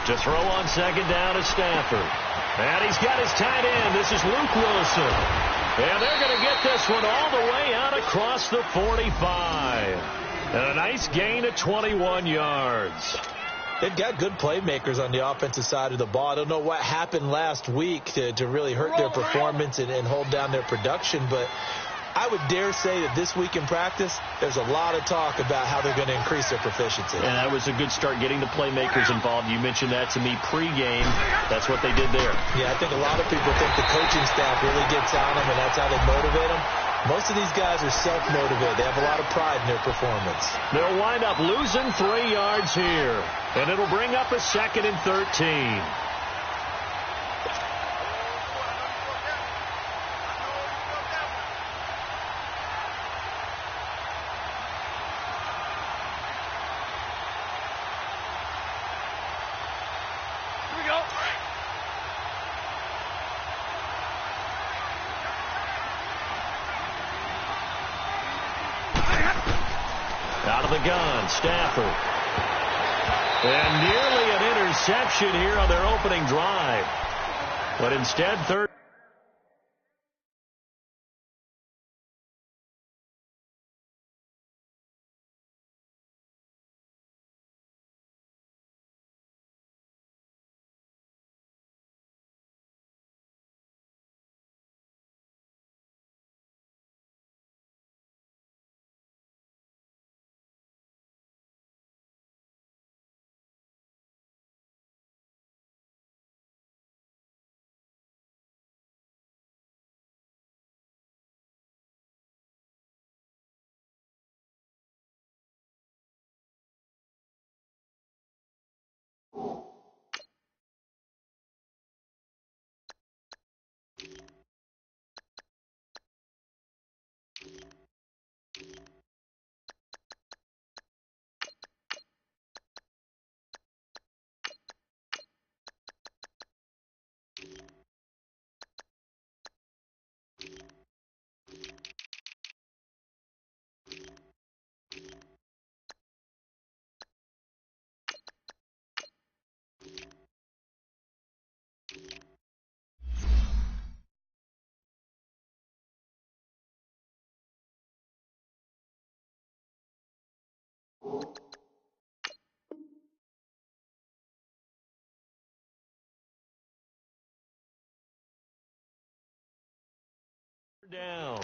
To throw on second down is Stafford. And he's got his tight end. This is Luke Wilson. And they're going to get this one all the way out across the 45. And a nice gain of 21 yards. They've got good playmakers on the offensive side of the ball. I don't know what happened last week to really hurt their performance and hold down their production, but I would dare say that this week in practice, there's a lot of talk about how they're going to increase their proficiency. And that was a good start, getting the playmakers involved. You mentioned that to me pregame. That's what they did there. Yeah, I think a lot of people think the coaching staff really gets on them, and that's how they motivate them. Most of these guys are self-motivated. They have a lot of pride in their performance. They'll wind up losing 3 yards here, and it'll bring up a 2nd and 13. Out of the gun, Stafford. And nearly an interception here on their opening drive. But instead, third. Down.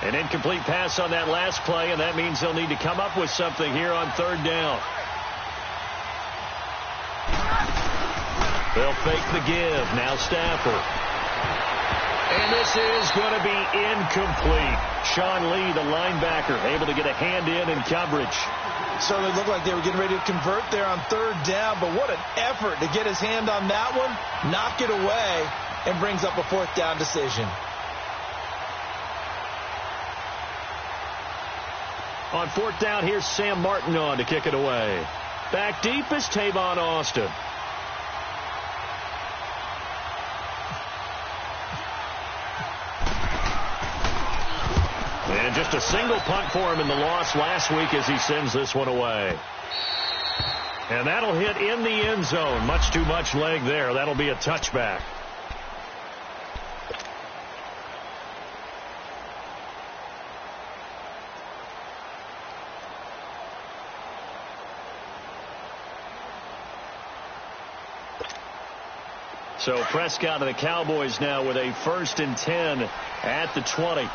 An incomplete pass on that last play, and that means they'll need to come up with something here on 3rd down. They'll fake the give. Now Stafford. And this is going to be incomplete. Sean Lee, the linebacker, able to get a hand in coverage. Certainly looked like they were getting ready to convert there on 3rd down, but what an effort to get his hand on that one, knock it away, and brings up a 4th down decision. On 4th down, here's Sam Martin on to kick it away. Back deep is Tavon Austin. And just a single punt for him in the loss last week as he sends this one away. And that'll hit in the end zone. Much too much leg there. That'll be a touchback. So Prescott and the Cowboys now with a 1st and 10 at the 20.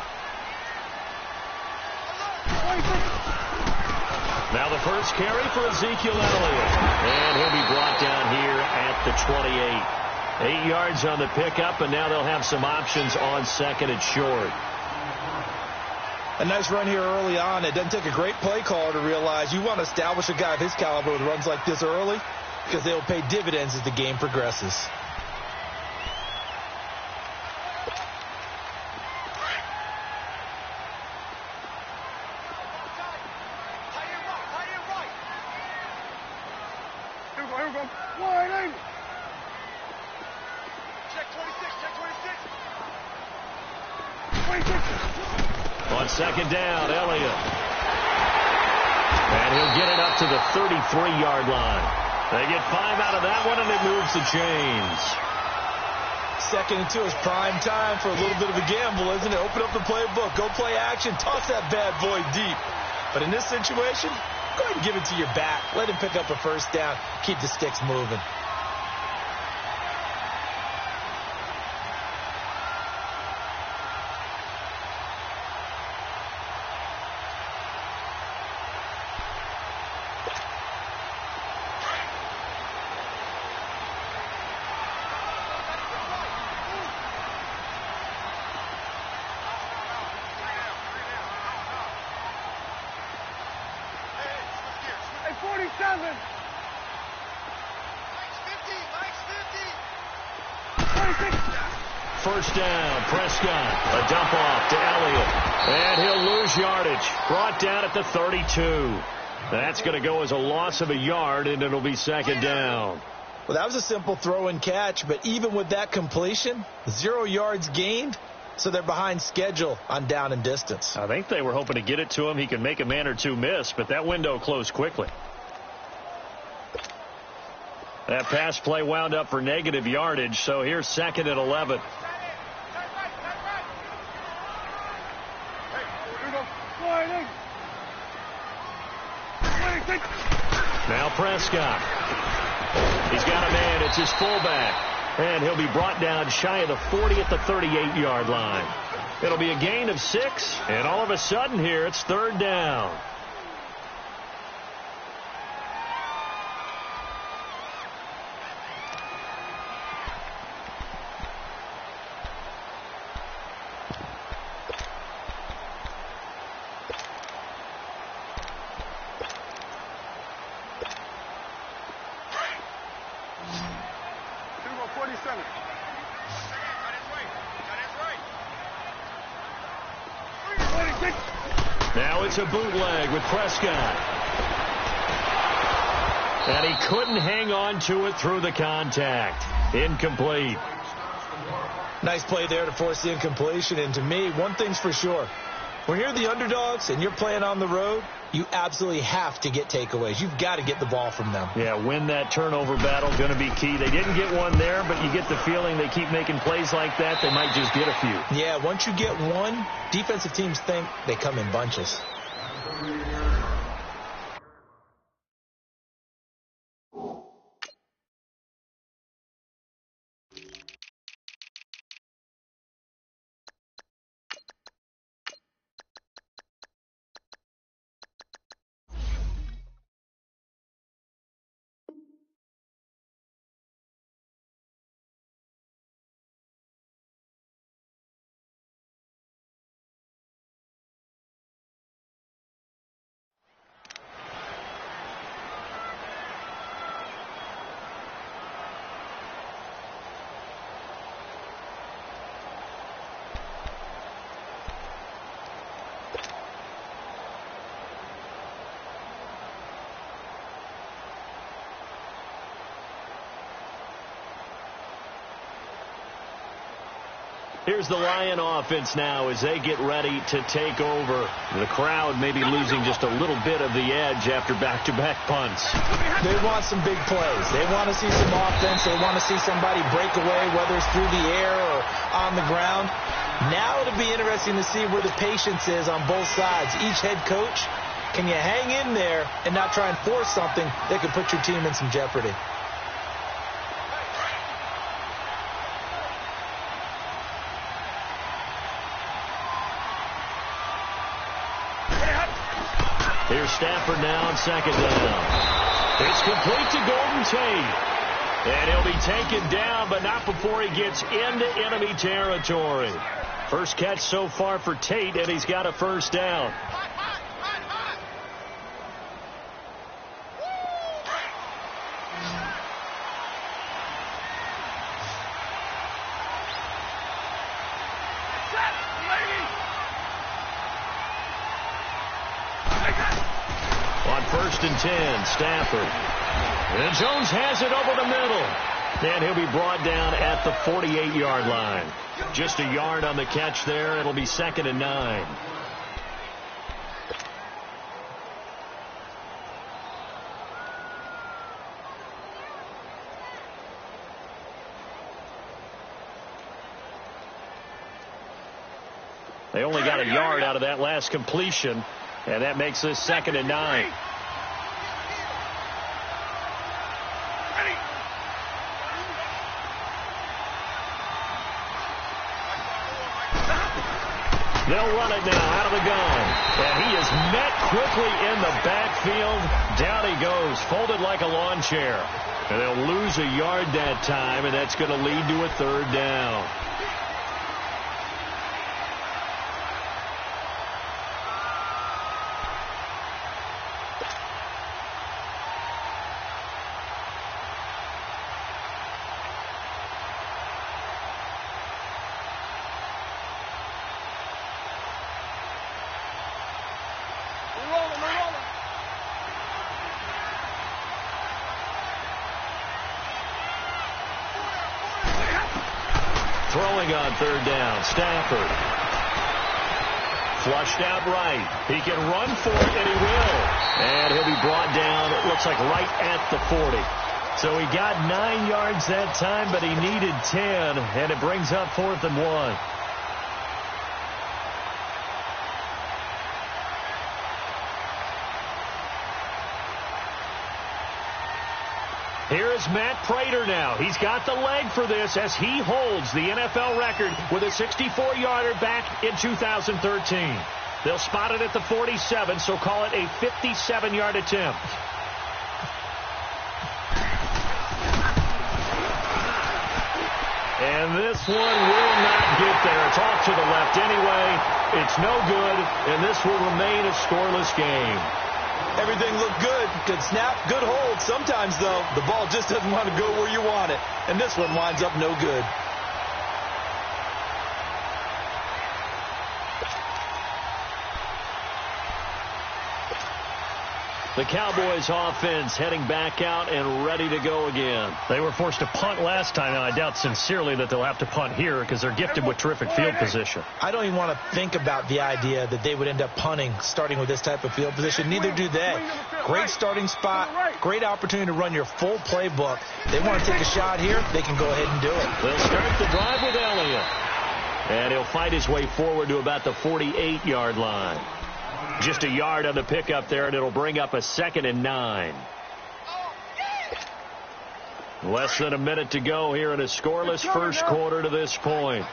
Now the first carry for Ezekiel Elliott. And he'll be brought down here at the 28. 8 yards on the pickup, and now they'll have some options on 2nd and short. A nice run here early on. It doesn't take a great play caller to realize you want to establish a guy of his caliber with runs like this early, because they will pay dividends as the game progresses. On second down, Elliott. And he'll get it up to the 33-yard line. They get 5 out of that one, and it moves the chains. 2nd and 2 is prime time for a little bit of a gamble, isn't it? Open up the playbook, go play action, toss that bad boy deep. But in this situation, go ahead and give it to your back. Let him pick up a first down. Keep the sticks moving. First down, Prescott. A dump off to Elliott. And he'll lose yardage. Brought down at the 32. That's going to go as a loss of a yard, and it'll be 2nd down. Well, that was a simple throw and catch, but even with that completion, 0 yards gained, so they're behind schedule on down and distance. I think they were hoping to get it to him. He could make a man or two miss, but that window closed quickly. That pass play wound up for negative yardage, so here's 2nd and 11. Now Prescott. He's got a man. It's his fullback. And he'll be brought down shy of the 40 at the 38-yard line. It'll be a gain of 6, and all of a sudden here it's 3rd down. Now it's a bootleg with Prescott. And he couldn't hang on to it through the contact. Incomplete. Nice play there to force the incompletion. And to me, one thing's for sure. When you're the underdogs and you're playing on the road, you absolutely have to get takeaways. You've got to get the ball from them. Yeah, win that turnover battle, going to be key. They didn't get one there, but you get the feeling they keep making plays like that, they might just get a few. Yeah, once you get one, defensive teams think they come in bunches. Here's the Lion offense now as they get ready to take over. The crowd may be losing just a little bit of the edge after back-to-back punts. They want some big plays. They want to see some offense. They want to see somebody break away, whether it's through the air or on the ground. Now it'll be interesting to see where the patience is on both sides. Each head coach, can you hang in there and not try and force something that could put your team in some jeopardy? Here's Stafford now on 2nd down. It's complete to Golden Tate. And he'll be taken down, but not before he gets into enemy territory. First catch so far for Tate, and he's got a first down. On 1st and 10, Stafford. And Jones has it over the middle. And he'll be brought down at the 48-yard line. Just a yard on the catch there. It'll be 2nd and 9. They only got a yard out of that last completion, and that makes this 2nd and 9. They'll run it now out of the gun. And he is met quickly in the backfield. Down he goes, folded like a lawn chair. And they'll lose a yard that time, and that's going to lead to a 3rd down. Throwing on 3rd down, Stafford. Flushed out right. He can run for it, and he will. And he'll be brought down, it looks like, right at the 40. So he got 9 yards that time, but he needed 10, and it brings up 4th and 1. Here is Matt Prater now. He's got the leg for this as he holds the NFL record with a 64-yarder back in 2013. They'll spot it at the 47, so call it a 57-yard attempt. And this one will not get there. It's off to the left anyway. It's no good, and this will remain a scoreless game. Everything looked good. Good snap, good hold. Sometimes, though, the ball just doesn't want to go where you want it. And this one winds up no good. The Cowboys offense heading back out and ready to go again. They were forced to punt last time, and I doubt sincerely that they'll have to punt here because they're gifted with terrific field position. I don't even want to think about the idea that they would end up punting starting with this type of field position. Neither do they. Great starting spot, great opportunity to run your full playbook. They want to take a shot here, they can go ahead and do it. They'll start the drive with Elliott. And he'll fight his way forward to about the 48-yard line. Just a yard on the pickup there, and it'll bring up a 2nd and 9. Less than a minute to go here in a scoreless first quarter to this point.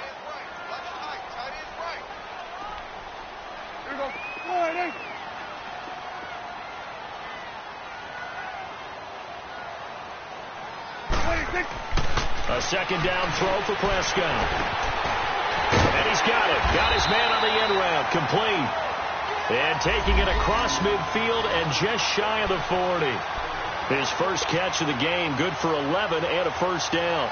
A 2nd down throw for Prescott. And he's got it. Got his man on the end route. Complete. And taking it across midfield and just shy of the 40. His first catch of the game, good for 11 and a 1st down.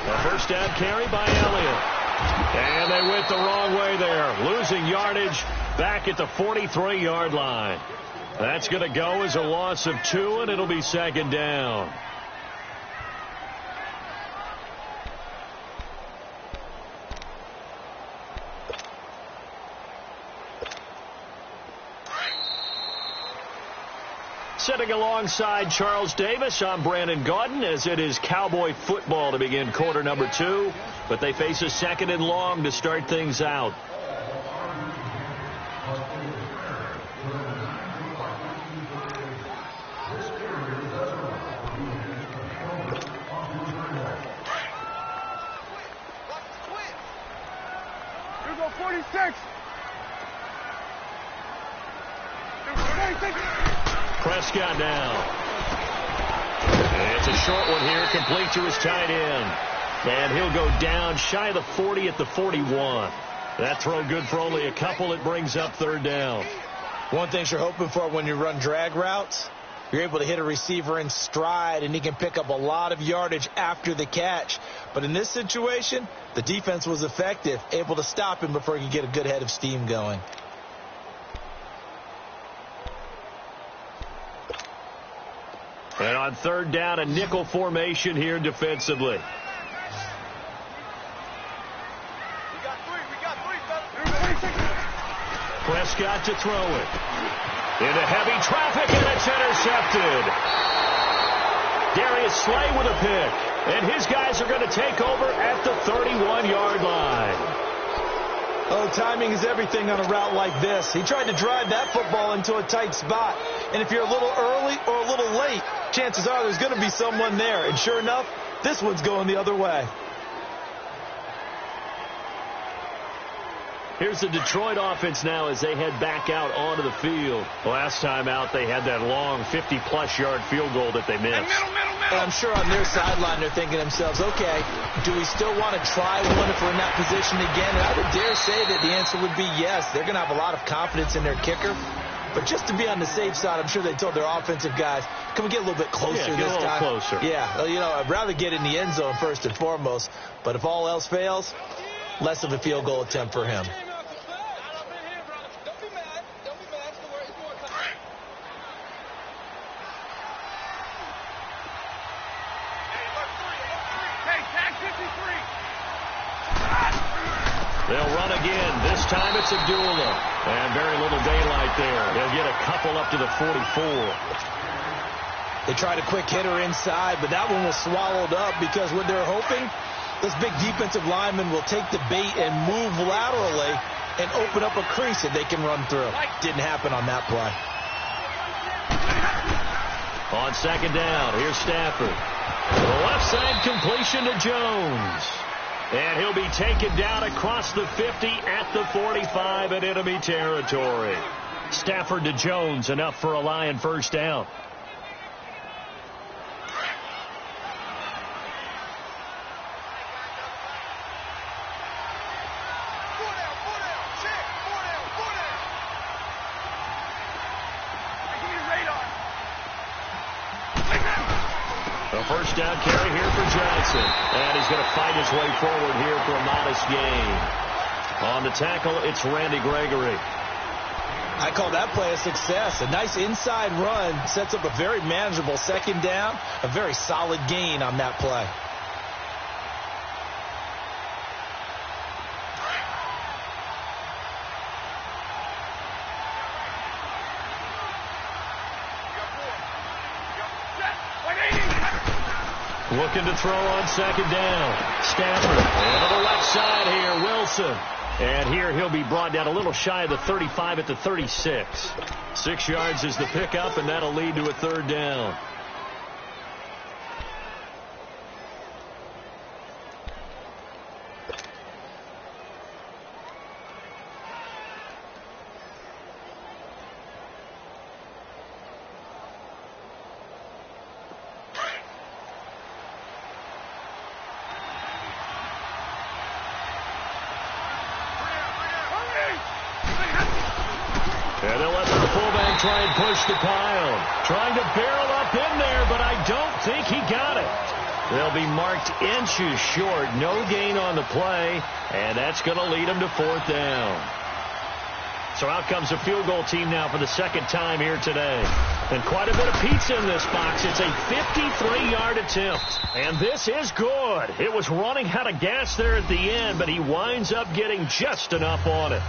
A 1st down carry by Elliott. And they went the wrong way there, losing yardage back at the 43-yard line. That's going to go as a loss of 2, and it'll be 2nd down. Sitting alongside Charles Davis, I'm Brandon Gaudin, as it is Cowboy football to begin quarter number 2. But they face a 2nd and long to start things out. Prescott now. And it's a short one here, complete to his tight end. And he'll go down shy of the 40 at the 41. That throw good for only a couple. It brings up 3rd down. One thing you're hoping for when you run drag routes, You're able to hit a receiver in stride, and he can pick up a lot of yardage after the catch. But in this situation, the defense was effective, able to stop him before he could get a good head of steam going. And on third down, a nickel formation here defensively. Prescott to throw it. Into heavy traffic, and it's intercepted. Darius Slay with a pick. And his guys are going to take over at the 31-yard line. Oh, timing is everything on a route like this. He tried to drive that football into a tight spot. And if you're a little early or a little late, chances are there's going to be someone there. And sure enough, this one's going the other way. Here's the Detroit offense now as they head back out onto the field. Last time out, they had that long 50-plus yard field goal that they missed. And I'm sure on their sideline they're thinking to themselves, okay, do we still want to try one if we're in that position again? And I would dare say that the answer would be yes. They're going to have a lot of confidence in their kicker. But just to be on the safe side, I'm sure they told their offensive guys, can we get a little bit closer this time? Closer. Yeah, you know, I'd rather get in the end zone first and foremost. But if all else fails, less of a field goal attempt for him. They'll run again. This time it's Abdullah. And very little daylight there. They'll get a couple up to the 44. They tried a quick hitter inside, but that one was swallowed up because what they're hoping, this big defensive lineman will take the bait and move laterally and open up a crease that they can run through. Didn't happen on that play. On second down, here's Stafford. The left side completion to Jones. And he'll be taken down across the 50 at the 45 in enemy territory. Stafford to Jones, enough for a Lion first down. First down carry here for Johnson. And he's going to fight his way forward here for a modest gain. On the tackle, it's Randy Gregory. I call that play a success. A nice inside run sets up a very manageable second down. A very solid gain on that play. Looking to throw on second down. Stafford. And to the left side here, Wilson. And here he'll be brought down a little shy of the 35 at the 36. 6 yards is the pickup, and that'll lead to a third down. And they'll let the fullback try and push the pile. Trying to barrel up in there, but I don't think he got it. They'll be marked inches short. No gain on the play, and that's going to lead them to fourth down. So out comes a field goal team now for the second time here today. And quite a bit of pizza in this box. It's a 53-yard attempt. And this is good. It was running out of gas there at the end, but he winds up getting just enough on it.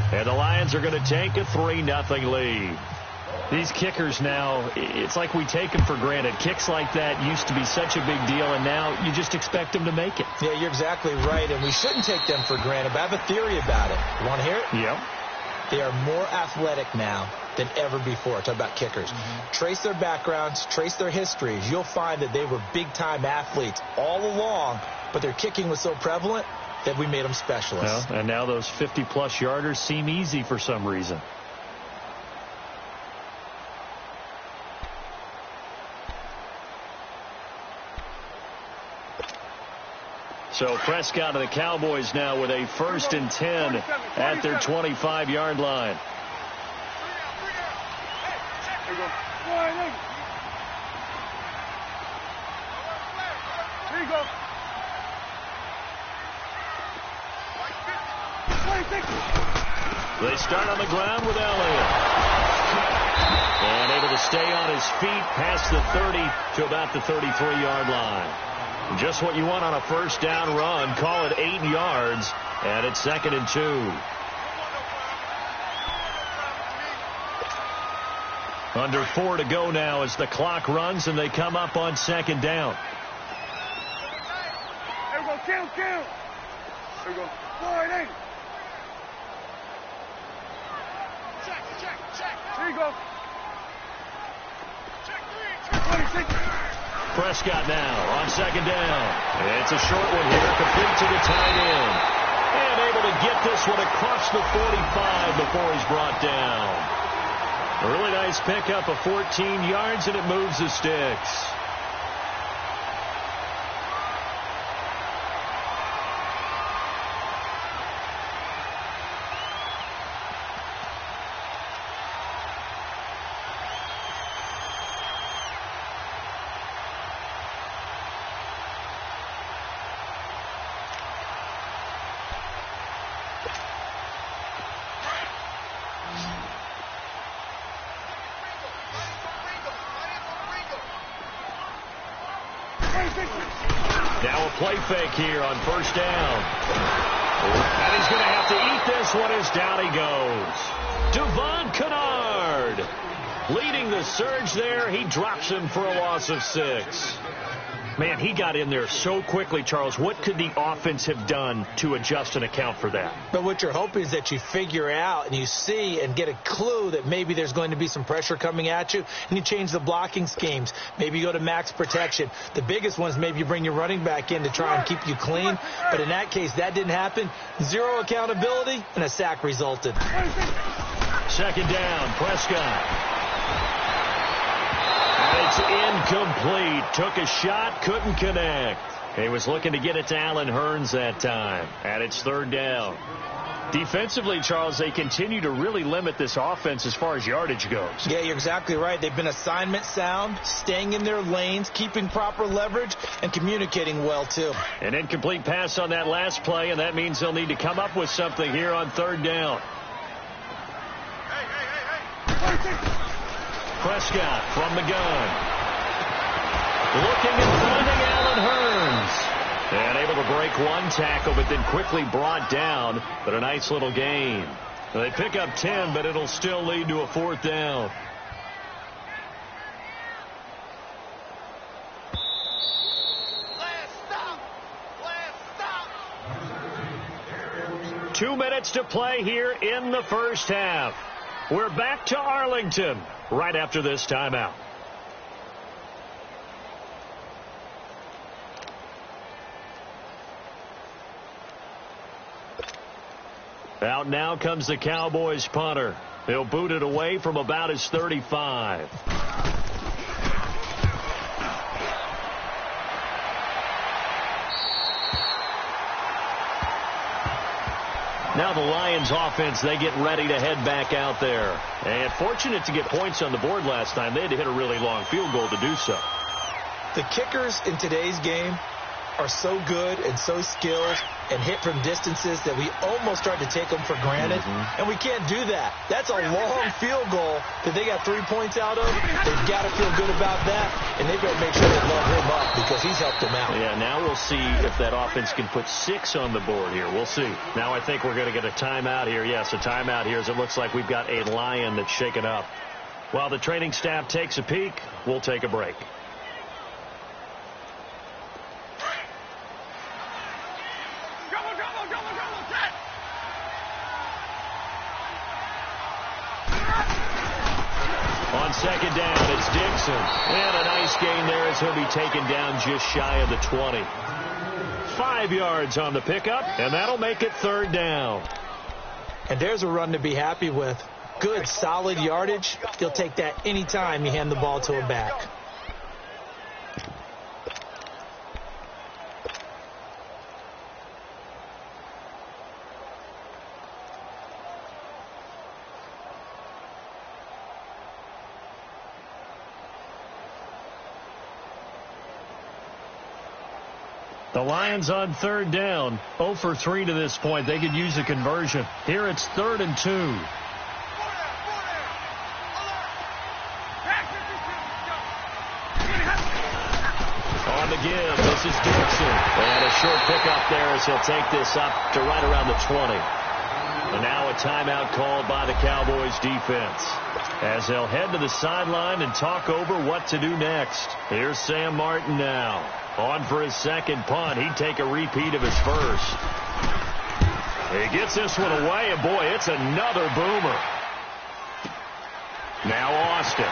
And the Lions are going to take a 3-0 lead. These kickers now, it's like we take them for granted. Kicks like that used to be such a big deal, and now you just expect them to make it. Yeah, you're exactly right, and we shouldn't take them for granted. But I have a theory about it. You want to hear it? Yep. They are more athletic now than ever before. Talk about kickers. Trace their backgrounds, trace their histories. You'll find that they were big-time athletes all along, but their kicking was so prevalent that we made them specialists. Well, and now those 50-plus yarders seem easy for some reason. So Prescott and the Cowboys now with a 1st and 10 at their 25-yard line. go. 26. They start on the ground with Elliott. And able to stay on his feet past the 30 to about the 33-yard line. Just what you want on a first down run. Call it 8 yards. And it's 2nd and 2. Under 4 to go now as the clock runs and they come up on 2nd down. There we go. Count. There we go. 4-8. Check. There you go. Check 3. 26. Prescott now on 2nd down. It's a short one here, complete to the tight end. And able to get this one across the 45 before he's brought down. A really nice pickup of 14 yards, and it moves the sticks. Now a play fake here on first down. And he's going to have to eat this one as down he goes. Devon Kennard leading the surge there. He drops him for a loss of 6. Man, he got in there so quickly, Charles. What could the offense have done to adjust and account for that? But what you're hoping is that you figure out and you see and get a clue that maybe there's going to be some pressure coming at you, and you change the blocking schemes. Maybe you go to max protection. The biggest one is maybe you bring your running back in to try and keep you clean. But in that case, that didn't happen. 0 accountability, and a sack resulted. 2nd down, Prescott. It's incomplete. Took a shot, couldn't connect. He was looking to get it to Allen Hurns that time. And it's 3rd down. Defensively, Charles, they continue to really limit this offense as far as yardage goes. Yeah, you're exactly right. They've been assignment sound, staying in their lanes, keeping proper leverage, and communicating well, too. An incomplete pass on that last play, and that means they'll need to come up with something here on 3rd down. Prescott from the gun. Looking and finding Allen Hurns. And able to break one tackle, but then quickly brought down. But a nice little gain. They pick up 10, but it'll still lead to a 4th down. Last stop. 2 minutes to play here in the first half. We're back to Arlington right after this timeout. Out now comes the Cowboys punter. He'll boot it away from about his 35. Now the Lions offense, they get ready to head back out there. And fortunate to get points on the board last time. They had to hit a really long field goal to do so. The kickers in today's game are so good and so skilled and hit from distances that we almost start to take them for granted. And we can't do that. That's a long field goal that they got 3 points out of. They've got to feel good about that, and they better make sure they load him up because he's helped them out. Yeah, now we'll see if that offense can put 6 on the board here. We'll see. Now I think we're going to get a timeout here. Yes, a timeout here as it looks like we've got a Lion that's shaken up. While the training staff takes a peek, we'll take a break. On 2nd down, it's Dixon. And a nice gain there as he'll be taken down just shy of the 20. 5 yards on the pickup, and that'll make it 3rd down. And there's a run to be happy with. Good, solid yardage. You'll take that anytime you hand the ball to a back. The Lions on third down, 0 for 3 to this point. They could use a conversion. Here it's 3rd and 2. On the give, this is Dixon. And a short pickup there as he'll take this up to right around the 20. And now a timeout called by the Cowboys defense, as they'll head to the sideline and talk over what to do next. Here's Sam Martin now. On for his second punt. He'd take a repeat of his first. He gets this one away, and boy, it's another boomer. Now Austin.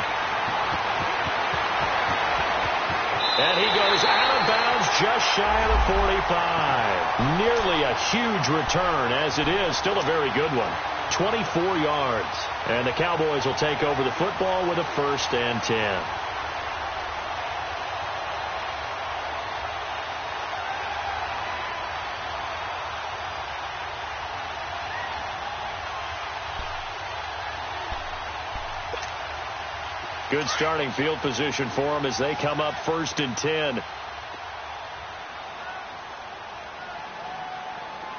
And he goes out of bounds just shy of the 45. Nearly a huge return, as it is. Still a very good one. 24 yards. And the Cowboys will take over the football with a 1st and 10. Good starting field position for them as they come up 1st and 10. Here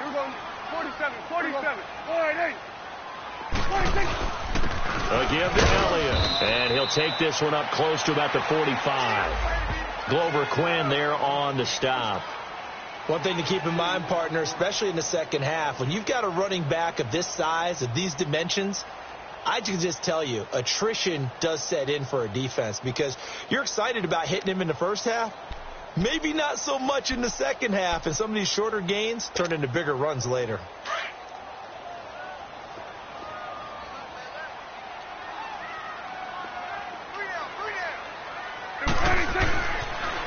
we go. 47. 48. 46. A give to Elliott. And he'll take this one up close to about the 45. Glover Quinn there on the stop. One thing to keep in mind, partner, especially in the second half, when you've got a running back of this size, of these dimensions, I can just tell you, attrition does set in for a defense, because you're excited about hitting him in the first half. Maybe not so much in the second half, and some of these shorter gains turn into bigger runs later.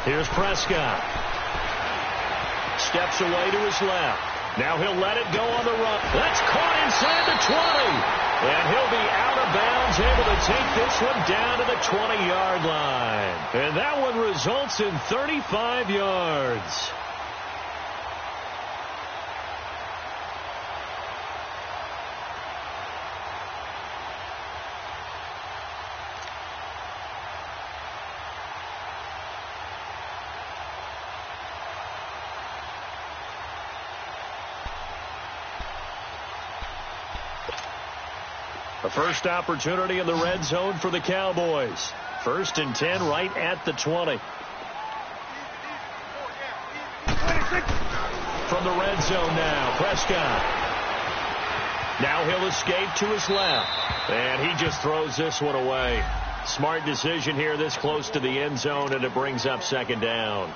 Here's Prescott. Steps away to his left. Now he'll let it go on the run. That's caught inside the 20. And he'll be out of bounds, able to take this one down to the 20-yard line. And that one results in 35 yards. The first opportunity in the red zone for the Cowboys. 1st and 10 right at the 20. From the red zone now, Prescott. Now he'll escape to his left. And he just throws this one away. Smart decision here this close to the end zone, and it brings up 2nd down.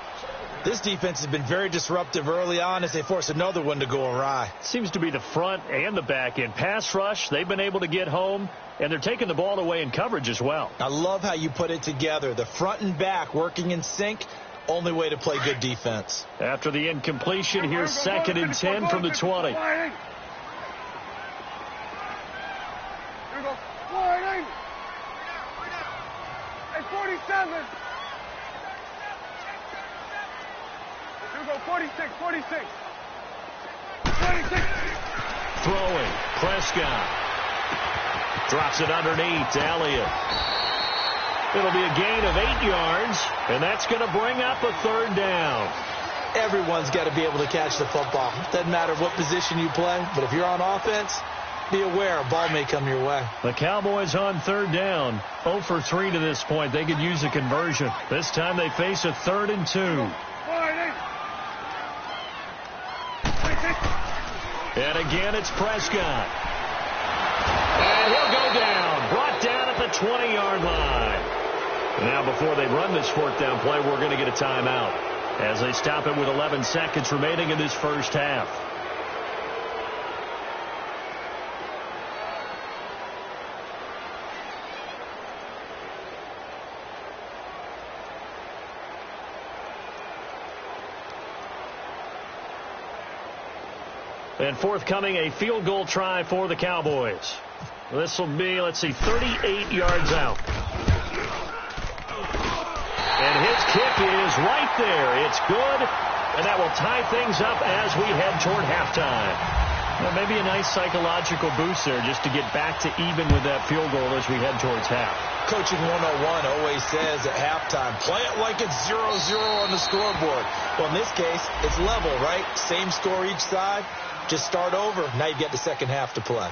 This defense has been very disruptive early on as they force another one to go awry. Seems to be the front and the back end. Pass rush, they've been able to get home, and they're taking the ball away in coverage as well. I love how you put it together. The front and back working in sync, only way to play good defense. After the incompletion, here's 2nd and 10 from the 20. Here we go. 48. Hey, 47. Here we go. 46. 46. Throwing. Prescott. Drops it underneath to Elliott. It'll be a gain of 8 yards, and that's going to bring up a 3rd down. Everyone's got to be able to catch the football. Doesn't matter what position you play, but if you're on offense, be aware a ball may come your way. The Cowboys on 3rd down, 0 for 3 to this point. They could use a conversion. This time they face a 3rd and 2. And again, it's Prescott. And he'll go down. Brought down at the 20-yard line. Now, before they run this 4th down play, we're going to get a timeout as they stop it with 11 seconds remaining in this first half. And forthcoming, a field goal try for the Cowboys. This will be, 38 yards out. And his kick is right there. It's good, and that will tie things up as we head toward halftime. Well, maybe a nice psychological boost there just to get back to even with that field goal as we head towards half. Coaching 101 always says at halftime, play it like it's 0-0 on the scoreboard. Well, in this case, it's level, right? Same score each side. Just start over. Now you get the second half to play.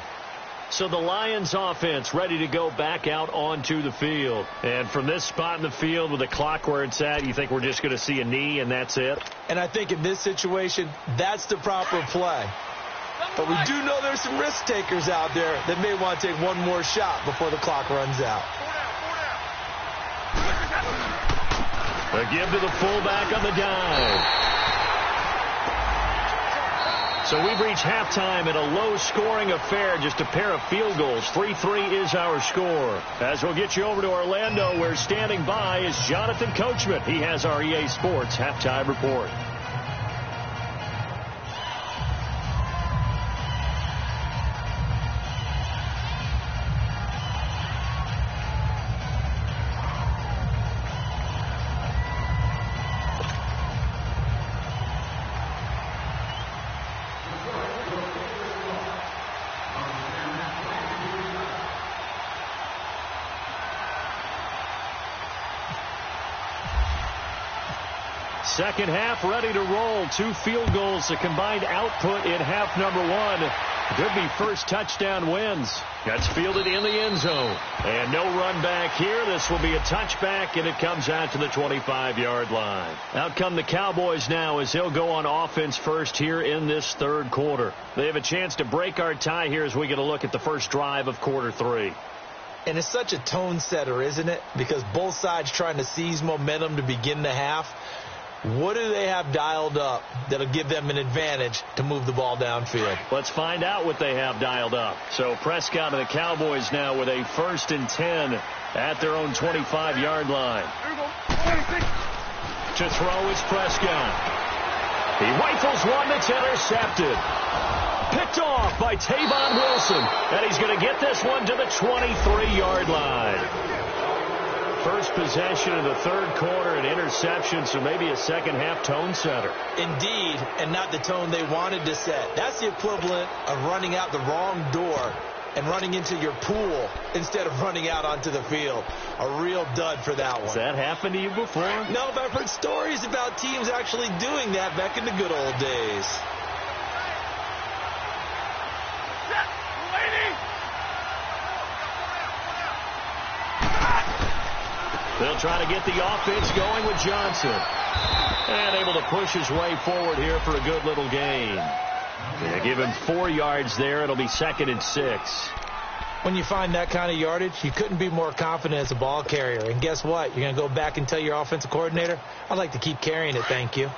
So the Lions offense ready to go back out onto the field. And from this spot in the field with the clock where it's at, you think we're just going to see a knee and that's it? And I think in this situation, that's the proper play. But we do know there's some risk takers out there that may want to take one more shot before the clock runs out. A give to the fullback on the dive. So we've reached halftime in a low-scoring affair, just a pair of field goals. 3-3 is our score. As we'll get you over to Orlando, where standing by is Jonathan Coachman. He has our EA Sports halftime report. Second half ready to roll. 2 field goals, the combined output in half number 1. Could be first touchdown wins. Gets fielded in the end zone. And no run back here. This will be a touchback, and it comes out to the 25-yard line. Out come the Cowboys now as they'll go on offense first here in this third quarter. They have a chance to break our tie here as we get a look at the first drive of quarter 3. And it's such a tone setter, isn't it? Because both sides trying to seize momentum to begin the half. What do they have dialed up that'll give them an advantage to move the ball downfield? Let's find out what they have dialed up. So Prescott and the Cowboys now with a 1st and 10 at their own 25-yard line. To throw is Prescott. He rifles one that's intercepted. Picked off by Tavon Wilson. And he's going to get this one to the 23-yard line. First possession of the third quarter, an interception, so maybe a second-half tone setter. Indeed, and not the tone they wanted to set. That's the equivalent of running out the wrong door and running into your pool instead of running out onto the field. A real dud for that one. Has that happened to you before? No, but I've heard stories about teams actually doing that back in the good old days. They'll try to get the offense going with Johnson. And able to push his way forward here for a good little gain. They give him 4 yards there. It'll be 2nd and 6. When you find that kind of yardage, you couldn't be more confident as a ball carrier. And guess what? You're going to go back and tell your offensive coordinator, I'd like to keep carrying it, thank you.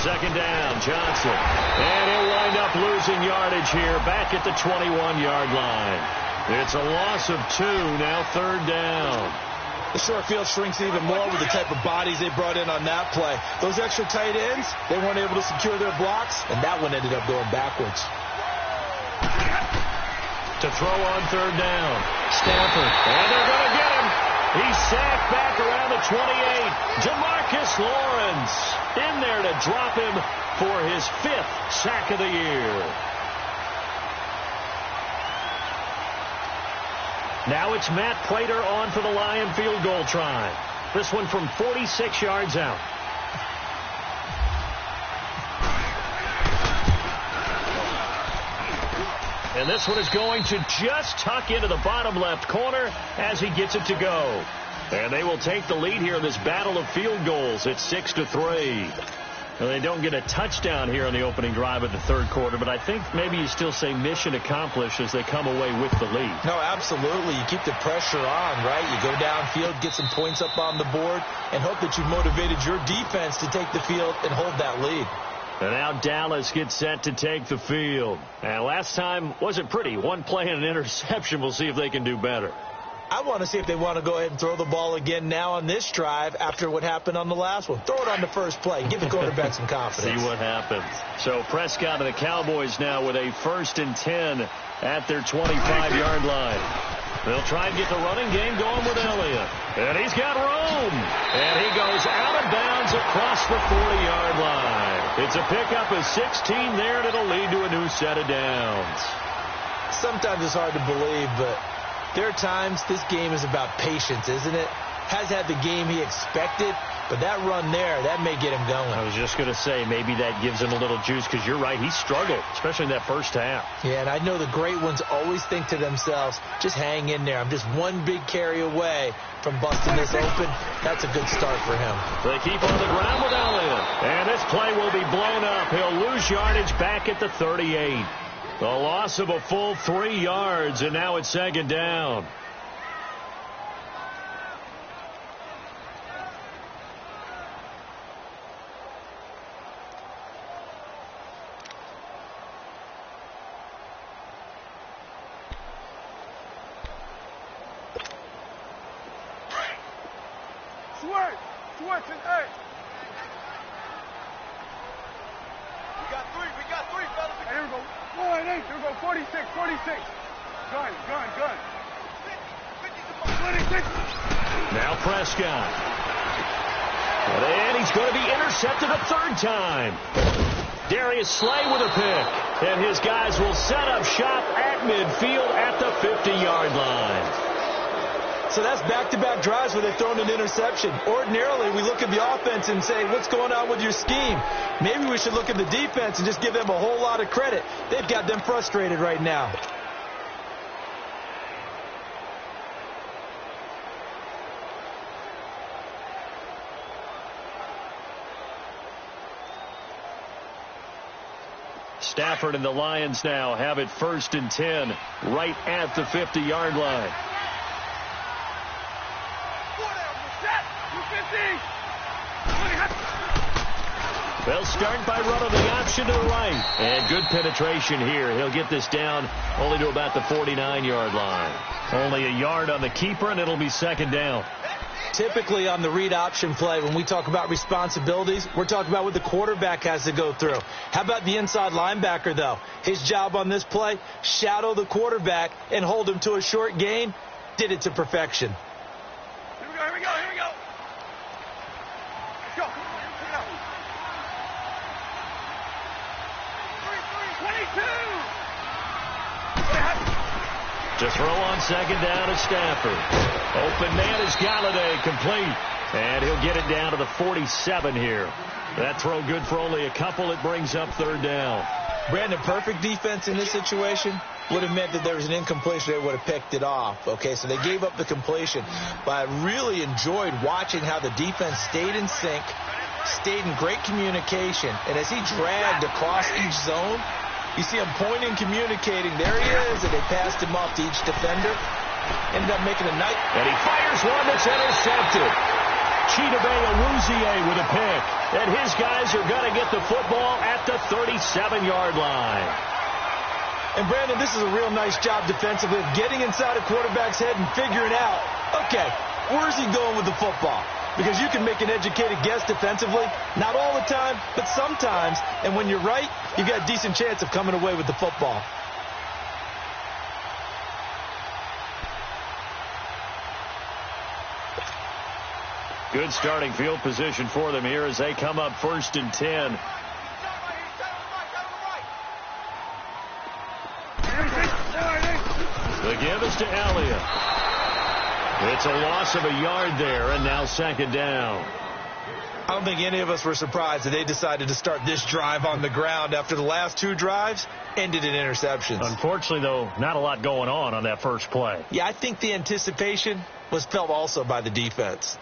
Second down, Johnson. And he'll wind up losing yardage here back at the 21-yard line. It's a loss of 2, now 3rd down. The short field shrinks even more with the type of bodies they brought in on that play. Those extra tight ends, they weren't able to secure their blocks, and that one ended up going backwards. To throw on 3rd down, Stafford. And they're going to get him. He's sacked back around the 28. Jamarcus Lawrence in there to drop him for his 5th sack of the year. Now it's Matt Prater on for the Lion field goal try. This one from 46 yards out. And this one is going to just tuck into the bottom left corner as he gets it to go. And they will take the lead here in this battle of field goals. It's 6-3. Well, they don't get a touchdown here on the opening drive of the third quarter, but I think maybe you still say mission accomplished as they come away with the lead. No, absolutely. You keep the pressure on, right? You go downfield, get some points up on the board, and hope that you've motivated your defense to take the field and hold that lead. And now Dallas gets set to take the field. And last time wasn't pretty. One play and an interception. We'll see if they can do better. I want to see if they want to go ahead and throw the ball again now on this drive after what happened on the last one. Throw it on the first play. Give the quarterback some confidence. See what happens. So Prescott and the Cowboys now with a 1st and 10 at their 25-yard line. They'll try and get the running game going with Elliott. And he's got room. And he goes out of bounds across the 40-yard line. It's a pickup of 16 there, and it'll lead to a new set of downs. Sometimes it's hard to believe, but there are times this game is about patience, isn't it? Has had the game he expected, but that run there, that may get him going. I was just going to say, maybe that gives him a little juice, because you're right, he struggled, especially in that first half. Yeah, and I know the great ones always think to themselves, just hang in there. I'm just one big carry away from busting this open. That's a good start for him. They keep on the ground with Elliott, and this play will be blown up. He'll lose yardage back at the 38. The loss of a full 3 yards, and now it's 2nd down. Switch and eight. We got three, fellas. Hey, here we go. 4 and 8. Here we go. 46. Gun. 26. Now Prescott. And he's going to be intercepted a 3rd time. Darius Slay with a pick. And his guys will set up shop at midfield at the 50-yard line. So that's back-to-back drives where they've thrown an interception. Ordinarily, we look at the offense and say, what's going on with your scheme? Maybe we should look at the defense and just give them a whole lot of credit. They've got them frustrated right now. Stafford and the Lions now have it 1st and 10 right at the 50-yard line. They'll start by running the option to the right. And good penetration here. He'll get this down only to about the 49-yard line. Only a yard on the keeper, and it'll be 2nd down. Typically on the read option play, when we talk about responsibilities, we're talking about what the quarterback has to go through. How about the inside linebacker, though? His job on this play, shadow the quarterback and hold him to a short gain. Did it to perfection. Here we go. Let's go. 22. To throw on 2nd down to Stafford. Open man is Galladay, complete. And he'll get it down to the 47 here. That throw good for only a couple. It brings up 3rd down. Brandon, perfect defense in this situation would have meant that there was an incompletion. They would have picked it off. Okay, so they gave up the completion. But I really enjoyed watching how the defense stayed in sync, stayed in great communication. And as he dragged across each zone, you see him pointing, communicating. There he is, and they passed him off to each defender. Ended up making a night. And he fires one that's intercepted. Chidobe Awuzie with a pick. And his guys are going to get the football at the 37-yard line. And, Brandon, this is a real nice job defensively of getting inside a quarterback's head and figuring out, okay, where's he going with the football? Because you can make an educated guess defensively. Not all the time, but sometimes. And when you're right, you've got a decent chance of coming away with the football. Good starting field position for them here as they come up 1st and 10. The give is to Elliott. It's a loss of a yard there, and now 2nd down. I don't think any of us were surprised that they decided to start this drive on the ground after the last 2 drives ended in interceptions. Unfortunately, though, not a lot going on that first play. Yeah, I think the anticipation was felt also by the defense.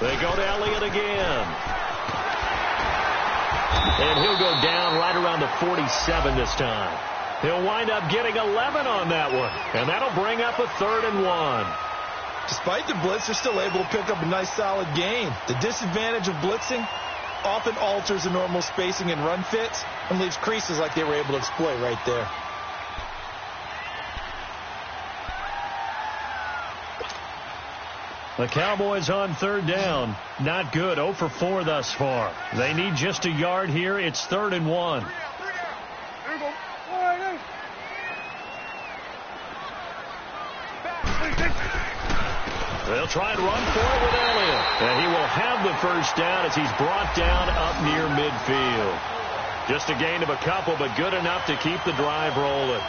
They go to Elliott again. And he'll go down right around the 47 this time. He'll wind up getting 11 on that one. And that'll bring up a 3rd and 1. Despite the blitz, they're still able to pick up a nice solid gain. The disadvantage of blitzing often alters the normal spacing and run fits and leaves creases like they were able to exploit right there. The Cowboys on third down. Not good. 0 for 4 thus far. They need just a yard here. It's 3rd and 1. There we go. They'll try and run for it with Elliott. And he will have the first down as he's brought down up near midfield. Just a gain of a couple, but good enough to keep the drive rolling.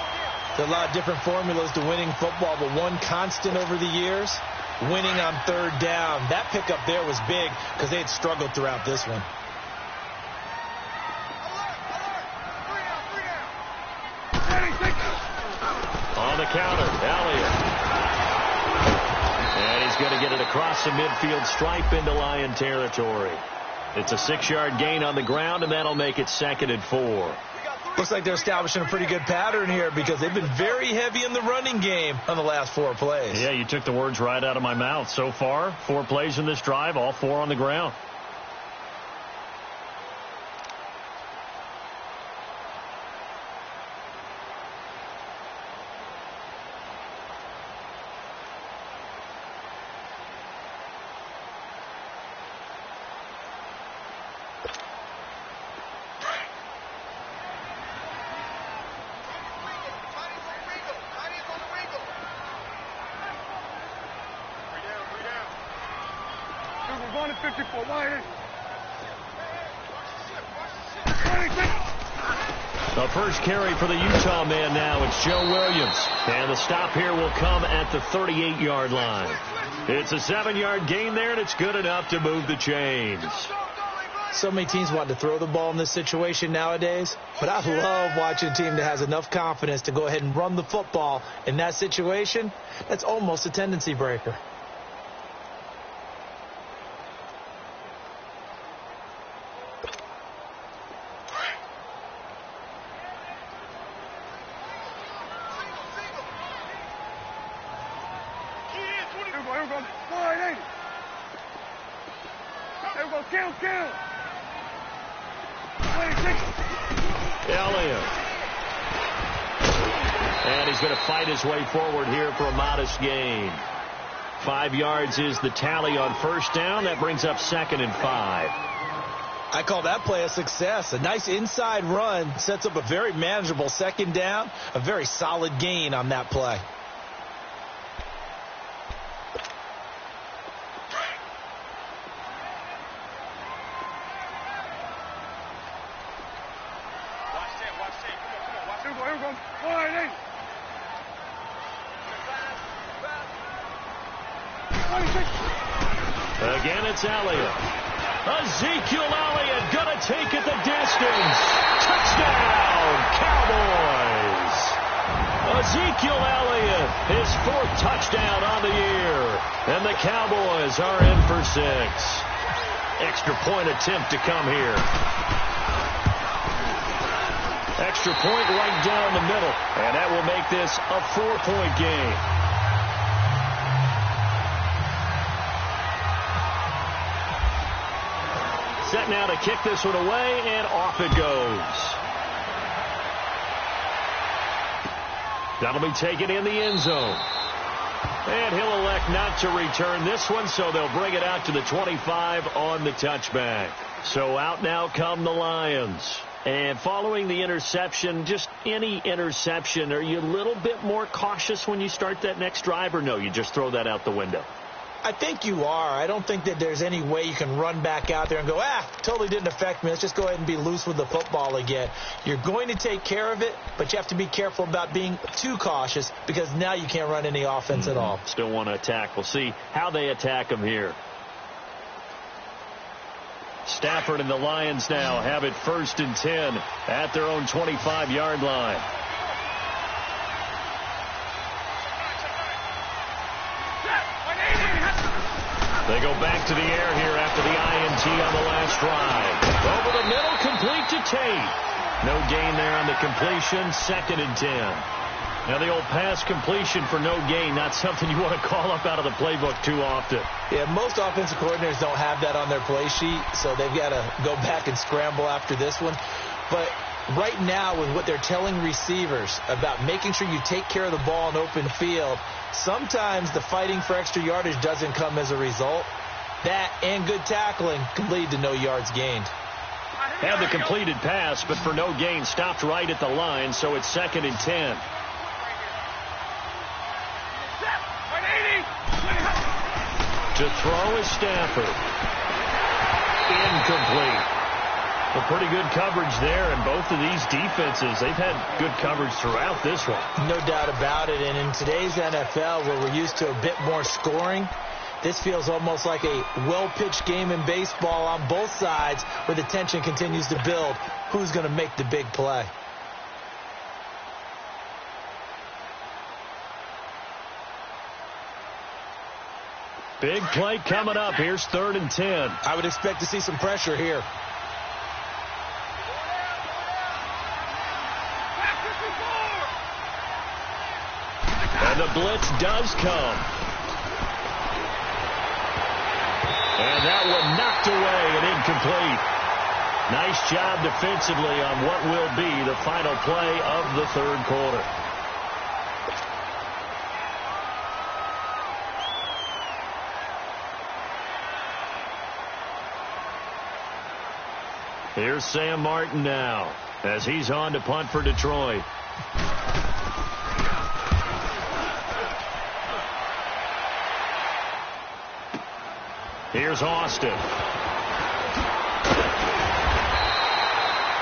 There's a lot of different formulas to winning football, but one constant over the years, winning on third down. That pickup there was big because they had struggled throughout this one. On the counter, Elliott. And he's going to get it across the midfield stripe into Lion territory. It's a 6-yard gain on the ground, and that'll make it 2nd and 4. Looks like they're establishing a pretty good pattern here because they've been very heavy in the running game on the last 4 plays. Yeah, you took the words right out of my mouth. So far, 4 plays in this drive, all 4 on the ground. We're going to 54. Wide in. The first carry for the Utah man now. It's Joe Williams. And the stop here will come at the 38-yard line. It's a 7-yard gain there, and it's good enough to move the chains. So many teams want to throw the ball in this situation nowadays, but I love watching a team that has enough confidence to go ahead and run the football in that situation. That's almost a tendency breaker. Here we go. Wide in. There we go. Count. 26. Elliott. And he's going to fight his way forward here for a modest gain. 5 yards is the tally on first down. That brings up 2nd and 5. I call that play a success. A nice inside run sets up a very manageable 2nd down. A very solid gain on that play. Here we go. Wide in. 26. Again, it's Elliott. Ezekiel Elliott going to take it the distance. Touchdown, Cowboys. Ezekiel Elliott, his 4th touchdown on the year. And the Cowboys are in for 6. Extra point attempt to come here. Extra point right down the middle. And that will make this a 4-point game. Set now to kick this one away, and off it goes. That'll be taken in the end zone. And he'll elect not to return this one, so they'll bring it out to the 25 on the touchback. So out now come the Lions. And following the interception, just any interception, are you a little bit more cautious when you start that next drive, or no, you just throw that out the window? I think you are. I don't think that there's any way you can run back out there and go, totally didn't affect me. Let's just go ahead and be loose with the football again. You're going to take care of it, but you have to be careful about being too cautious because now you can't run any offense at all. Still want to attack. We'll see how they attack them here. Stafford and the Lions now have it 1st and 10 at their own 25-yard line. They go back to the air here after the INT on the last drive. Over the middle, complete to Tate. No gain there on the completion, 2nd and 10. Now the old pass completion for no gain, not something you want to call up out of the playbook too often. Yeah, most offensive coordinators don't have that on their play sheet, so they've got to go back and scramble after this one. But right now, with what they're telling receivers about making sure you take care of the ball in open field, sometimes the fighting for extra yardage doesn't come as a result. That and good tackling can lead to no yards gained. Had the completed pass, but for no gain, stopped right at the line, so it's 2nd and 10. To throw is Stafford. Incomplete. Well, pretty good coverage there, and both of these defenses, they've had good coverage throughout this one. No doubt about it, and in today's NFL, where we're used to a bit more scoring, this feels almost like a well-pitched game in baseball on both sides where the tension continues to build. Who's going to make the big play? Big play coming up. Here's 3rd and 10. I would expect to see some pressure here. And the blitz does come. And that one knocked away and incomplete. Nice job defensively on what will be the final play of the 3rd quarter. Here's Sam Martin now as he's on to punt for Detroit. Here's Austin.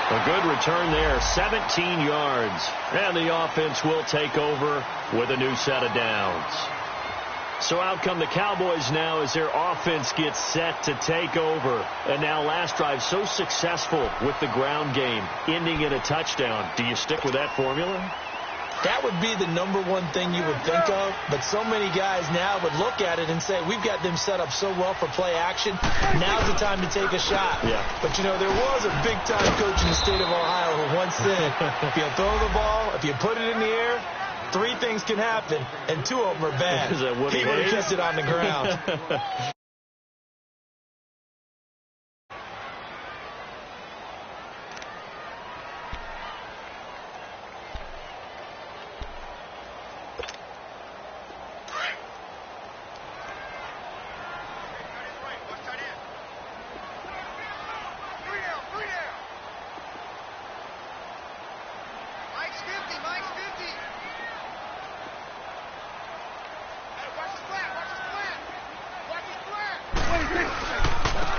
A good return there, 17 yards. And the offense will take over with a new set of downs. So out come the Cowboys now as their offense gets set to take over. And now last drive so successful with the ground game, ending in a touchdown. Do you stick with that formula? That would be the number one thing you would think of, but so many guys now would look at it and say, we've got them set up so well for play action, now's the time to take a shot. Yeah. But, you know, there was a big-time coach in the state of Ohio who once said, if you throw the ball, if you put it in the air, 3 things can happen, and 2 of them are bad. Is that Woody He would have Hayes? kept it on the ground.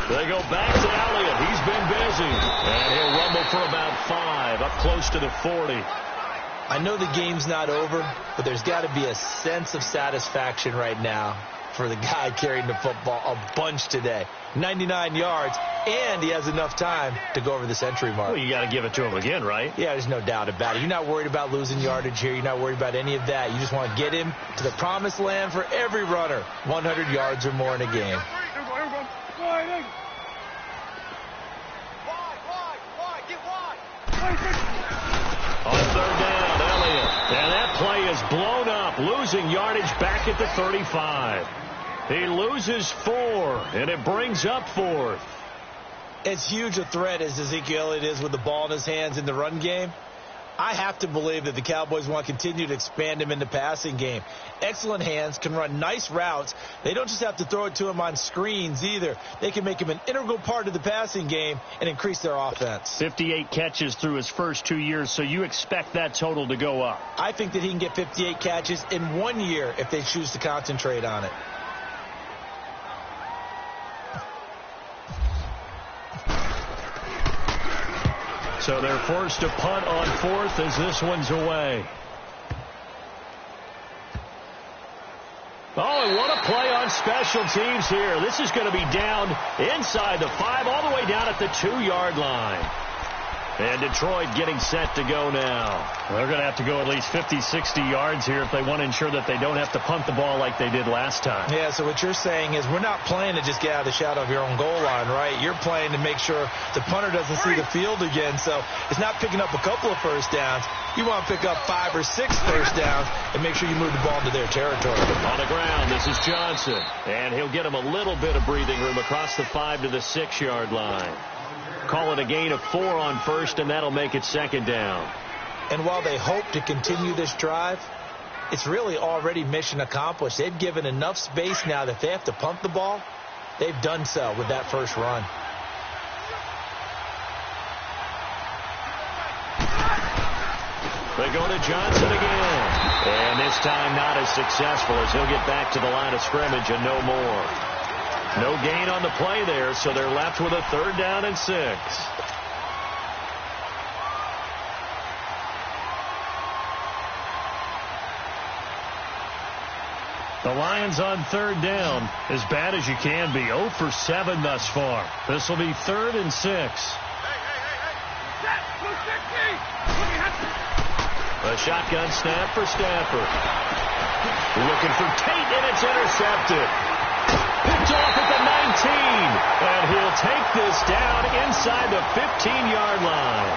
They go back to Elliott. He's been busy. And he'll rumble for about 5, up close to the 40. I know the game's not over, but there's got to be a sense of satisfaction right now for the guy carrying the football a bunch today. 99 yards, and he has enough time to go over the century mark. Well, you got to give it to him again, right? Yeah, there's no doubt about it. You're not worried about losing yardage here. You're not worried about any of that. You just want to get him to the promised land for every runner, 100 yards or more in a game. On 3rd down, Elliott. And that play is blown up, losing yardage back at the 35. He loses 4, and it brings up 4th. As huge a threat as Ezekiel Elliott is with the ball in his hands in the run game, I have to believe that the Cowboys want to continue to expand him in the passing game. Excellent hands, can run nice routes. They don't just have to throw it to him on screens either. They can make him an integral part of the passing game and increase their offense. 58 catches through his first 2 years, so you expect that total to go up. I think that he can get 58 catches in 1 year if they choose to concentrate on it. So they're forced to punt on 4th as this one's away. Oh, and what a play on special teams here. This is going to be down inside the 5, all the way down at the 2-yard line. And Detroit getting set to go now. They're going to have to go at least 50, 60 yards here if they want to ensure that they don't have to punt the ball like they did last time. Yeah, so what you're saying is we're not playing to just get out of the shadow of your own goal line, right? You're playing to make sure the punter doesn't see the field again. So it's not picking up a couple of first downs. You want to pick up 5 or 6 first downs and make sure you move the ball into their territory. On the ground, this is Johnson. And he'll get him a little bit of breathing room across the 5 to the 6-yard line. Call it a gain of 4 on first, and that'll make it second down. And while they hope to continue this drive, it's really already mission accomplished. They've given enough space now that if they have to punt the ball, they've done so with that first run. They go to Johnson again. And this time not as successful as he'll get back to the line of scrimmage and no more. No gain on the play there, so they're left with a 3rd down and 6. The Lions on 3rd down, as bad as you can be. 0 for 7 thus far. This will be 3rd and 6. A shotgun snap for Stafford. Looking for Tate, and it's intercepted. Picked off at the 19. And he'll take this down inside the 15-yard line.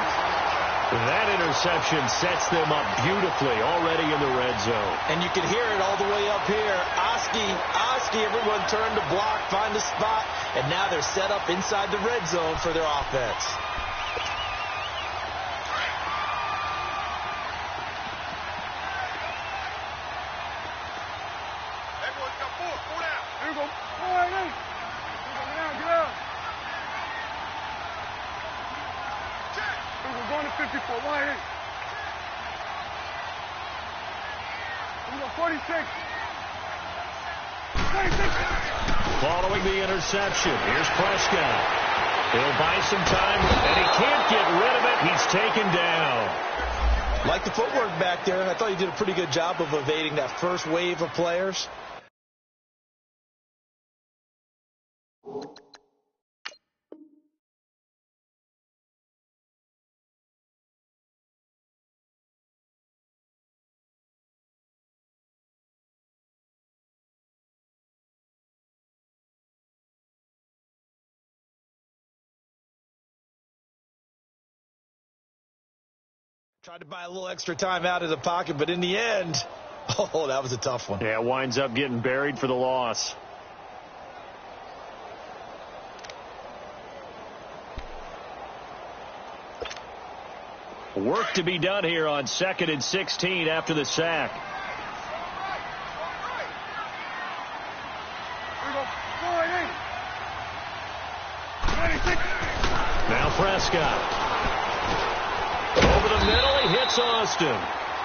That interception sets them up beautifully already in the red zone. And you can hear it all the way up here. Oski, everyone turned to block, find a spot, and now they're set up inside the red zone for their offense. Everyone's got 4. 4 down. Here we go. 4 down. Get out. Check. Here we go. Going to 54. Line 8. Here we go. 46. 26. Following the interception, here's Prescott. He'll buy some time, and he can't get rid of it. He's taken down. Like the footwork back there, I thought you did a pretty good job of evading that first wave of players. Tried to buy a little extra time out of the pocket, but in the end, oh, that was a tough one. Yeah, winds up getting buried for the loss. Work to be done here on 2nd and 16 after the sack. Now Prescott. Over the middle, he hits Austin.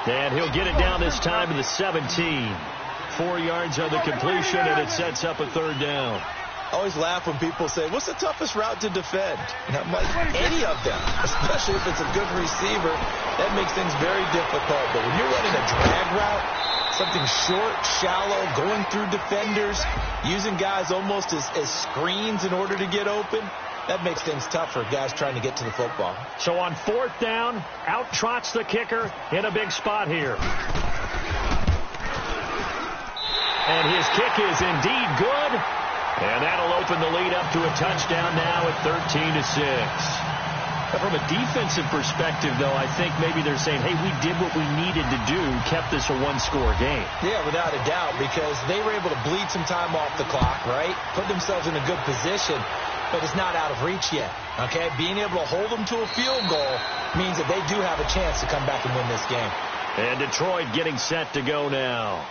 And he'll get it down this time to the 17. 4 yards on the completion, and it sets up a 3rd down. I always laugh when people say, what's the toughest route to defend? And I'm like, any of them, especially if it's a good receiver. That makes things very difficult. But when you're running a drag route, something short, shallow, going through defenders, using guys almost as screens in order to get open, that makes things tough for guys trying to get to the football. So on 4th down, out trots the kicker in a big spot here. And his kick is indeed good. And that'll open the lead up to a touchdown now at 13-6. From a defensive perspective, though, I think maybe they're saying, hey, we did what we needed to do, kept this a 1-score game. Yeah, without a doubt, because they were able to bleed some time off the clock, right? Put themselves in a good position, but it's not out of reach yet, okay? Being able to hold them to a field goal means that they do have a chance to come back and win this game. And Detroit getting set to go now.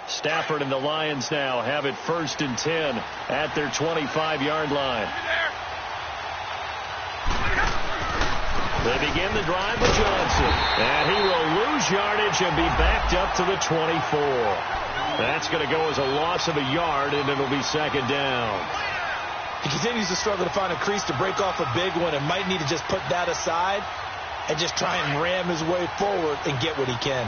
Stafford and the Lions now have it 1st and 10 at their 25-yard line. They begin the drive with Johnson. And he will lose yardage and be backed up to the 24. That's going to go as a loss of a yard, and it'll be second down. He continues to struggle to find a crease to break off a big one and might need to just put that aside and just try and ram his way forward and get what he can.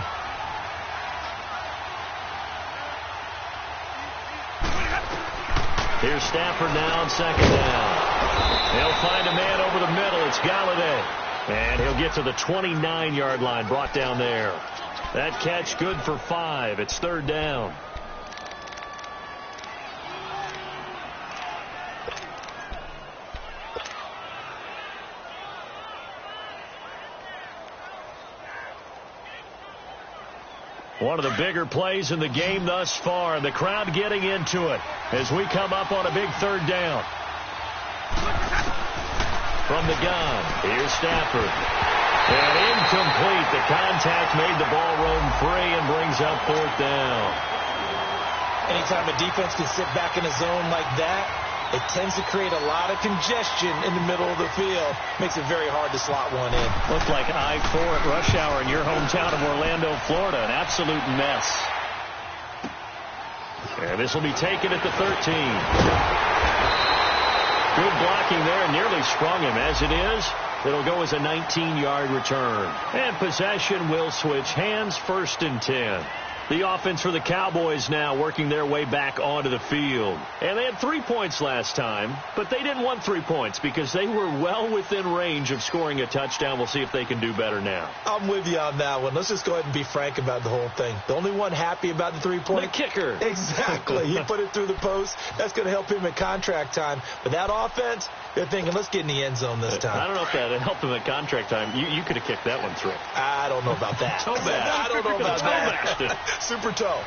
Here's Stafford now on second down. He'll find a man over the middle. It's Galladay. And he'll get to the 29-yard line, brought down there. That catch good for 5. It's third down. One of the bigger plays in the game thus far. The crowd getting into it as we come up on a big third down. From the gun, here's Stafford. And incomplete. The contact made the ball roam free and brings up fourth down. Anytime a defense can sit back in a zone like that, it tends to create a lot of congestion in the middle of the field. Makes it very hard to slot one in. Looked like I-4 at rush hour in your hometown of Orlando, Florida. An absolute mess. And this will be taken at the 13. Good blocking there, nearly sprung him. As it is, it'll go as a 19-yard return. And possession will switch hands, first and 10. The offense for the Cowboys now working their way back onto the field. And they had 3 points last time, but they didn't want 3 points because they were well within range of scoring a touchdown. We'll see if they can do better now. I'm with you on that one. Let's just go ahead and be frank about the whole thing. The only one happy about the 3-point? The kicker. Exactly. He put it through the post. That's going to help him at contract time. But that offense, they're thinking, let's get in the end zone this time. I don't know if that helped him at contract time. You could have kicked that one through. I don't know about that. Toe bash. I don't know about that. Super toe.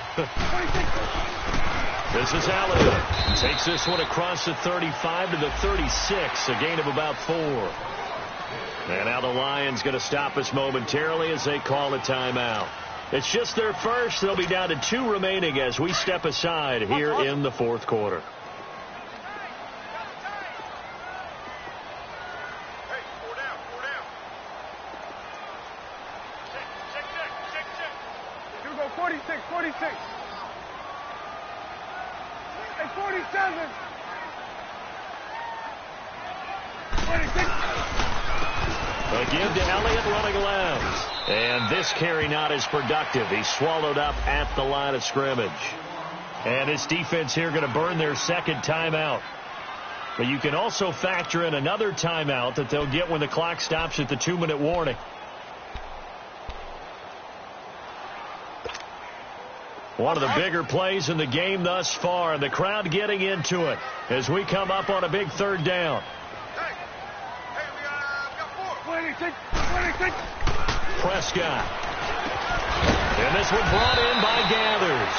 This is Allen. Takes this one across the 35 to the 36. A gain of about 4. And now the Lions going to stop us momentarily as they call a timeout. It's just their first. They'll be down to 2 remaining as we step aside here in the fourth quarter. Go 46, 46. Hey, 47. 46. A give to Elliott running left. And this carry not as productive. He's swallowed up at the line of scrimmage. And his defense here going to burn their second timeout. But you can also factor in another timeout that they'll get when the clock stops at the 2-minute warning. One of the bigger plays in the game thus far. The crowd getting into it as we come up on a big third down. Hey, we got 4. 26, 26. Prescott. And this one brought in by Gathers.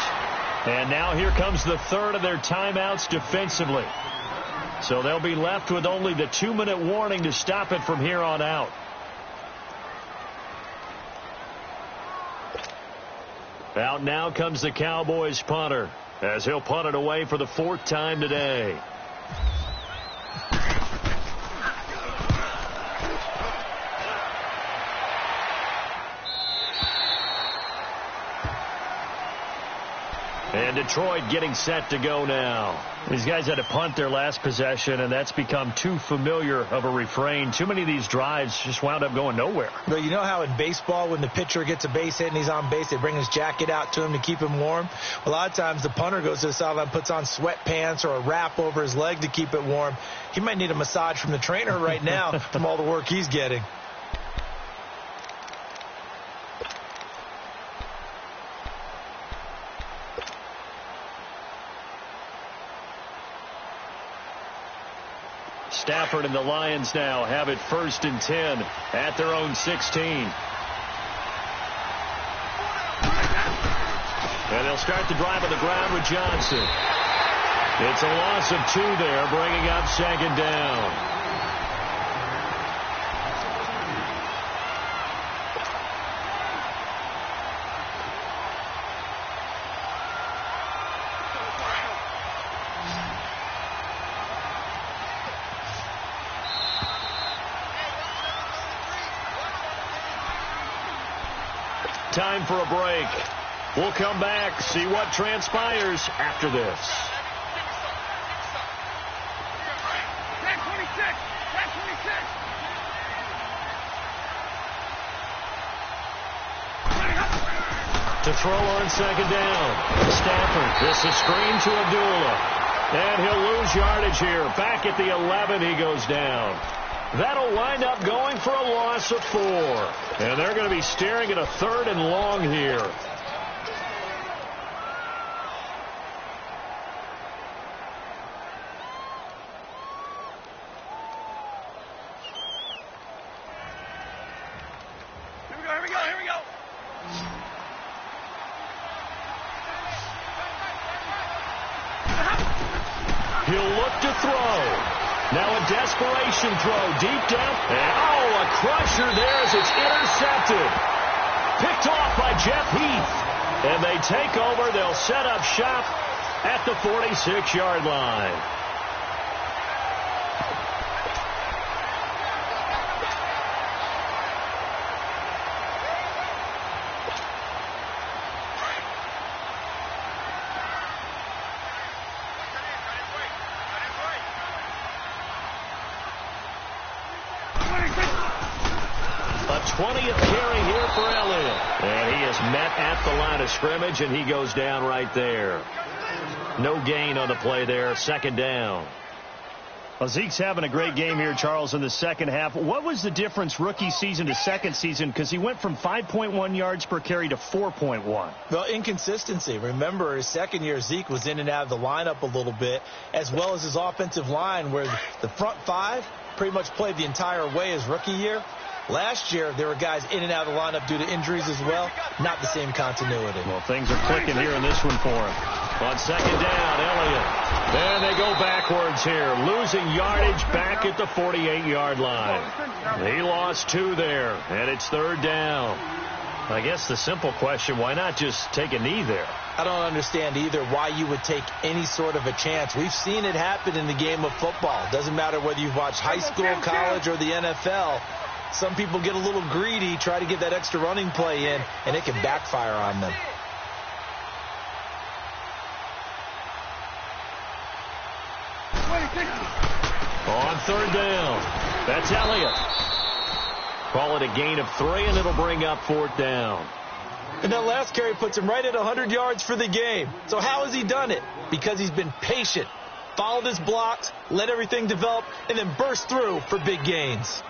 And now here comes the third of their timeouts defensively. So they'll be left with only the 2-minute warning to stop it from here on out. Out now comes the Cowboys punter as he'll punt it away for the 4th time today. And Detroit getting set to go now. These guys had to punt their last possession, and that's become too familiar of a refrain. Too many of these drives just wound up going nowhere. But you know how in baseball, when the pitcher gets a base hit and he's on base, they bring his jacket out to him to keep him warm? A lot of times the punter goes to the sideline, puts on sweatpants or a wrap over his leg to keep it warm. He might need a massage from the trainer right now from all the work he's getting. Stafford and the Lions now have it 1st and 10 at their own 16. And they'll start the drive on the ground with Johnson. It's a loss of 2 there, bringing up second down. Time for a break. We'll come back, see what transpires after this. Tag 26! Tag 26! To throw on second down. Stafford, this is screen to Abdullah. And he'll lose yardage here. Back at the 11, he goes down. That'll wind up going for a loss of 4. And they're going to be staring at a 3rd and long here. Here we go. He'll look to throw. Now a desperation throw deep down. And, a crusher there as it's intercepted. Picked off by Jeff Heath. And they take over. They'll set up shop at the 46-yard line. A 20th carry here for Elliott. And he is met at the line of scrimmage, and he goes down right there. No gain on the play there. Second down. Well, Zeke's having a great game here, Charles, in the second half. What was the difference rookie season to second season? Because he went from 5.1 yards per carry to 4.1. Well, inconsistency. Remember, his second year, Zeke was in and out of the lineup a little bit, as well as his offensive line, where the front 5 pretty much played the entire way his rookie year. Last year, there were guys in and out of the lineup due to injuries as well. Not the same continuity. Well, things are clicking here in this one for him. On second down, Elliott. And they go backwards here, losing yardage back at the 48-yard line. He lost 2 there, and it's 3rd down. I guess the simple question, why not just take a knee there? I don't understand either why you would take any sort of a chance. We've seen it happen in the game of football. Doesn't matter whether you've watched high school, college, or the NFL. Some people get a little greedy, try to get that extra running play in, and it can backfire on them. On 3rd down, that's Elliott. Call it a gain of 3, and it'll bring up 4th down. And that last carry puts him right at 100 yards for the game. So how has he done it? Because he's been patient, followed his blocks, let everything develop, and then burst through for big gains.